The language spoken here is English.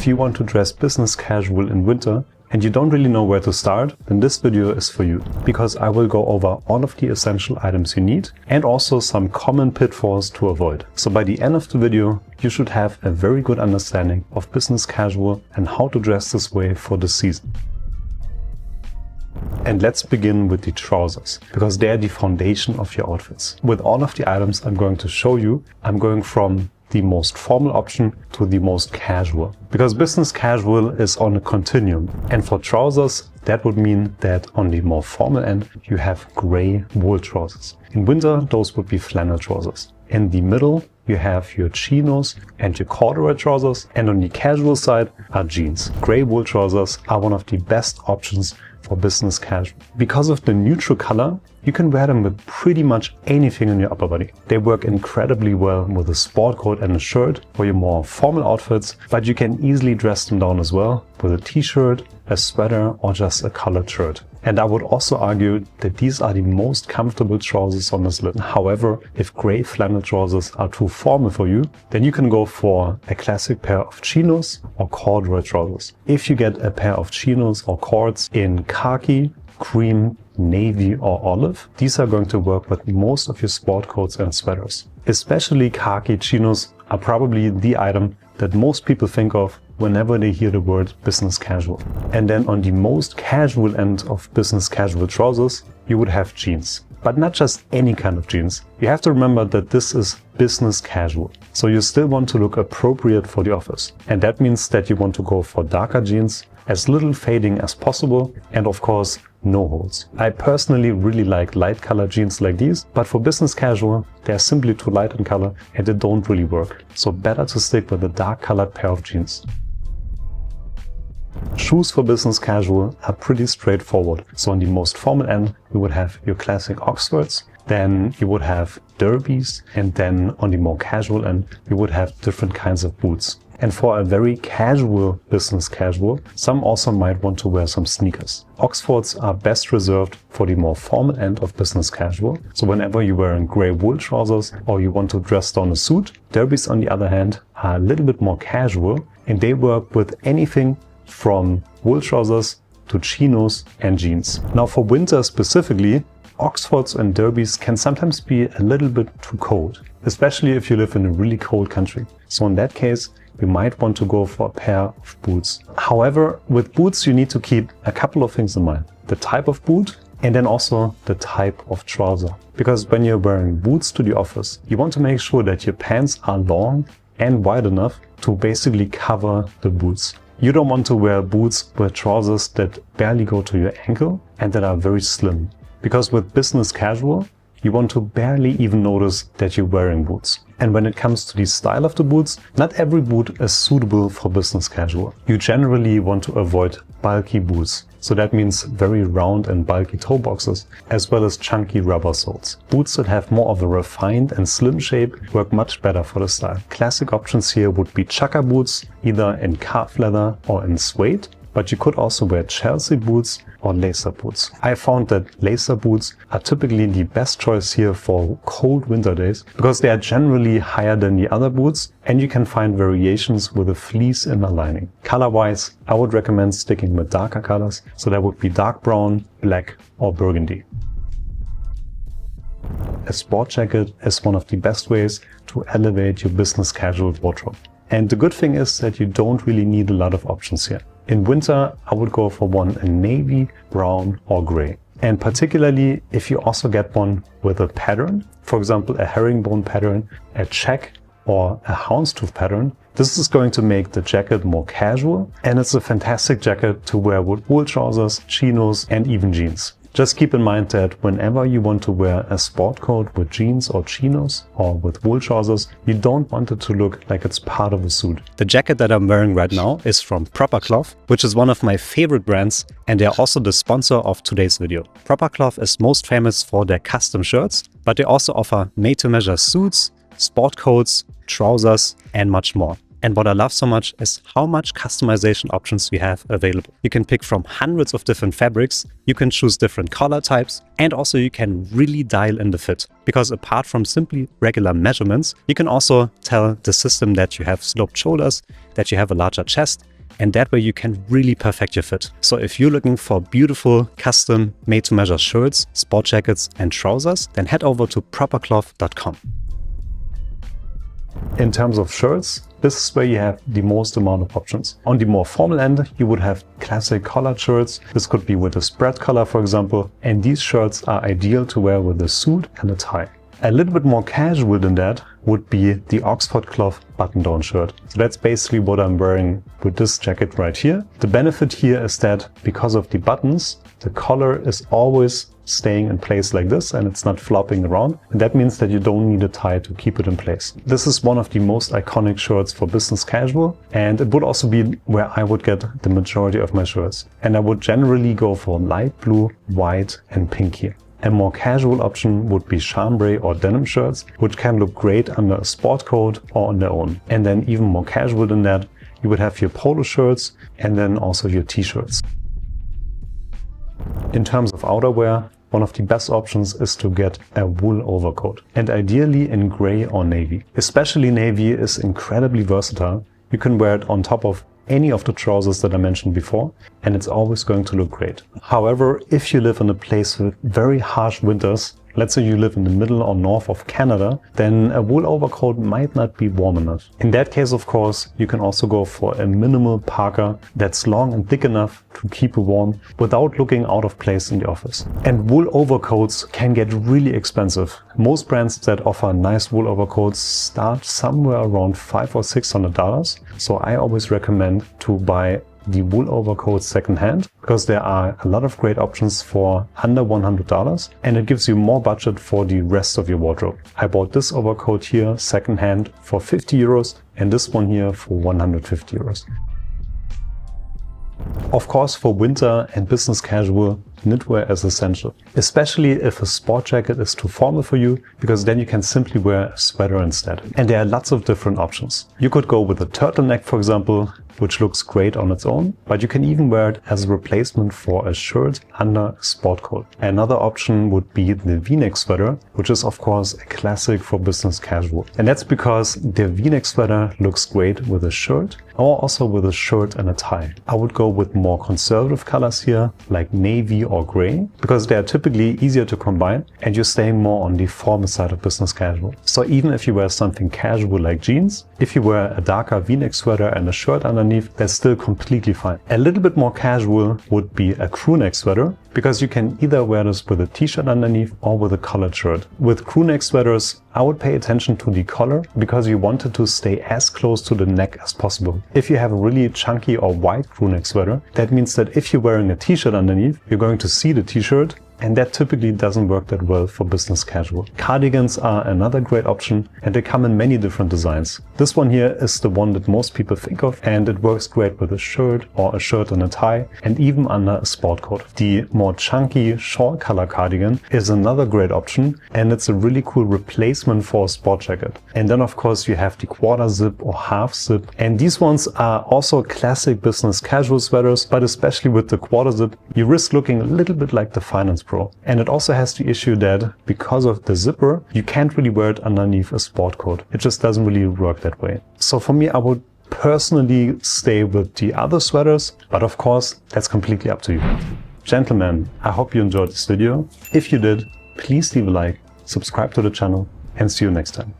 If you want to dress business casual in winter and you don't really know where to start, then this video is for you, because I will go over all of the essential items you need and also some common pitfalls to avoid. So by the end of the video, you should have a very good understanding of business casual and how to dress this way for the season. And let's begin with the trousers, because they are the foundation of your outfits. With all of the items I'm going to show you, I'm going from the most formal option to the most casual, because business casual is on a continuum. And for trousers, that would mean that on the more formal end, you have gray wool trousers. In winter, those would be flannel trousers. In the middle, you have your chinos and your corduroy trousers, and on the casual side are jeans. Gray wool trousers are one of the best options for business casual. Because of the neutral color, you can wear them with pretty much anything on your upper body. They work incredibly well with a sport coat and a shirt for your more formal outfits, but you can easily dress them down as well with a t-shirt, a sweater, or just a colored shirt. And I would also argue that these are the most comfortable trousers on this list. However, if gray flannel trousers are too formal for you, then you can go for a classic pair of chinos or corduroy trousers. If you get a pair of chinos or cords in khaki, cream, navy, or olive, these are going to work with most of your sport coats and sweaters. Especially khaki chinos are probably the item that most people think of whenever they hear the word business casual. And then on the most casual end of business casual trousers, you would have jeans. But not just any kind of jeans. You have to remember that this is business casual. So you still want to look appropriate for the office. And that means that you want to go for darker jeans, as little fading as possible, and of course, no holes. I personally really like light color jeans like these, but for business casual, they're simply too light in color and they don't really work. So better to stick with a dark colored pair of jeans. Shoes for business casual are pretty straightforward. So on the most formal end, you would have your classic Oxfords, then you would have derbies, and then on the more casual end, you would have different kinds of boots. And for a very casual business casual, some also might want to wear some sneakers. Oxfords are best reserved for the more formal end of business casual. So whenever you're wearing gray wool trousers or you want to dress down a suit, derbies on the other hand are a little bit more casual, and they work with anything from wool trousers to chinos and jeans. Now for winter specifically, Oxfords and derbies can sometimes be a little bit too cold, especially if you live in a really cold country. So in that case, you might want to go for a pair of boots. However, with boots, you need to keep a couple of things in mind. The type of boot and then also the type of trouser. Because when you're wearing boots to the office, you want to make sure that your pants are long and wide enough to basically cover the boots. You don't want to wear boots with trousers that barely go to your ankle and that are very slim. Because with business casual, you want to barely even notice that you're wearing boots. And when it comes to the style of the boots, not every boot is suitable for business casual. You generally want to avoid bulky boots. So that means very round and bulky toe boxes, as well as chunky rubber soles. Boots that have more of a refined and slim shape work much better for the style. Classic options here would be chukka boots, either in calf leather or in suede. But you could also wear Chelsea boots or lacer boots. I found that lacer boots are typically the best choice here for cold winter days because they are generally higher than the other boots, and you can find variations with a fleece inner lining. Color-wise, I would recommend sticking with darker colors, so that would be dark brown, black or burgundy. A sport jacket is one of the best ways to elevate your business casual wardrobe. And the good thing is that you don't really need a lot of options here. In winter, I would go for one in navy, brown or gray. And particularly if you also get one with a pattern, for example, a herringbone pattern, a check or a houndstooth pattern, this is going to make the jacket more casual, and it's a fantastic jacket to wear with wool trousers, chinos and even jeans. Just keep in mind that whenever you want to wear a sport coat with jeans or chinos or with wool trousers, you don't want it to look like it's part of a suit. The jacket that I'm wearing right now is from Proper Cloth, which is one of my favorite brands, and they're also the sponsor of today's video. Proper Cloth is most famous for their custom shirts, but they also offer made-to-measure suits, sport coats, trousers and much more. And what I love so much is how much customization options we have available. You can pick from hundreds of different fabrics, you can choose different color types, and also you can really dial in the fit. Because apart from simply regular measurements, you can also tell the system that you have sloped shoulders, that you have a larger chest, and that way you can really perfect your fit. So if you're looking for beautiful, custom, made-to-measure shirts, sport jackets, and trousers, then head over to propercloth.com. In terms of shirts, this is where you have the most amount of options. On the more formal end, you would have classic collared shirts. This could be with a spread collar, for example, and these shirts are ideal to wear with a suit and a tie. A little bit more casual than that would be the Oxford cloth button-down shirt. So that's basically what I'm wearing with this jacket right here. The benefit here is that because of the buttons, the collar is always staying in place like this and it's not flopping around. And that means that you don't need a tie to keep it in place. This is one of the most iconic shirts for business casual, and it would also be where I would get the majority of my shirts. And I would generally go for light blue, white and pink here. A more casual option would be chambray or denim shirts, which can look great under a sport coat or on their own. And then even more casual than that, you would have your polo shirts and then also your t-shirts. In terms of outerwear, one of the best options is to get a wool overcoat, and ideally in gray or navy. Especially navy is incredibly versatile. You can wear it on top of any of the trousers that I mentioned before, and it's always going to look great. However, if you live in a place with very harsh winters, let's say you live in the middle or north of Canada, then a wool overcoat might not be warm enough. In that case, of course, you can also go for a minimal parka that's long and thick enough to keep you warm without looking out of place in the office. And wool overcoats can get really expensive. Most brands that offer nice wool overcoats start somewhere around $500 or $600. So I always recommend to buy the wool overcoats secondhand, because there are a lot of great options for under $100 and it gives you more budget for the rest of your wardrobe. I bought this overcoat here secondhand for 50 euros and this one here for 150 euros. Of course, for winter and business casual, knitwear is essential, especially if a sport jacket is too formal for you, because then you can simply wear a sweater instead. And there are lots of different options. You could go with a turtleneck, for example, which looks great on its own, but you can even wear it as a replacement for a shirt under a sport coat. Another option would be the V-neck sweater, which is of course a classic for business casual. And that's because the V-neck sweater looks great with a shirt or also with a shirt and a tie. I would go with more conservative colors here, like navy or gray, because they are typically easier to combine and you're staying more on the formal side of business casual. So even if you wear something casual like jeans, if you wear a darker V-neck sweater and a shirt underneath, that's still completely fine. A little bit more casual would be a crew neck sweater, because you can either wear this with a t-shirt underneath or with a collared shirt. With crew neck sweaters, I would pay attention to the collar because you want it to stay as close to the neck as possible. If you have a really chunky or wide crew neck sweater, that means that if you're wearing a t-shirt underneath, you're going to see the t-shirt, and that typically doesn't work that well for business casual. Cardigans are another great option and they come in many different designs. This one here is the one that most people think of, and it works great with a shirt or a shirt and a tie and even under a sport coat. The more chunky short color cardigan is another great option, and it's a really cool replacement for a sport jacket. And then of course you have the quarter zip or half zip, and these ones are also classic business casual sweaters, but especially with the quarter zip you risk looking a little bit like the finance Pro. And it also has the issue that because of the zipper, you can't really wear it underneath a sport coat. It just doesn't really work that way. So for me, I would personally stay with the other sweaters, but of course, that's completely up to you. Gentlemen, I hope you enjoyed this video. If you did, please leave a like, subscribe to the channel, and see you next time.